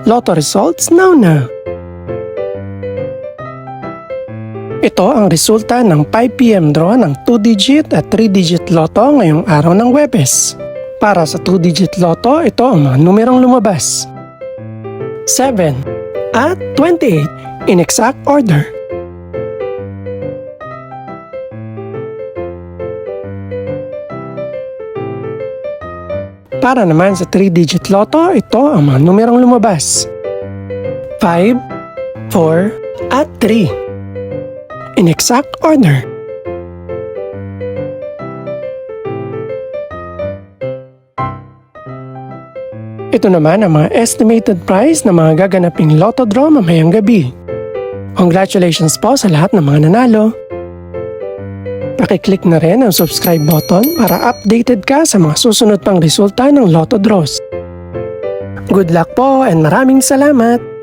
Lotto results now. Ito ang resulta ng 5 PM draw ng 2-digit at 3-digit lotto ngayong araw ng Huwebes. Para sa 2-digit lotto, ito ang mga numerong lumabas: 7 at 28 in exact order. Para naman sa 3-digit lotto, ito ang mga numerong lumabas: 5, 4, at 3 in exact order. Ito naman ang mga estimated price ng mga gaganaping lotto draw mamayang gabi. Congratulations po sa lahat ng mga nanalo. Pakiclick na rin ang subscribe button para updated ka sa mga susunod pang resulta ng lotto draws. Good luck po and maraming salamat!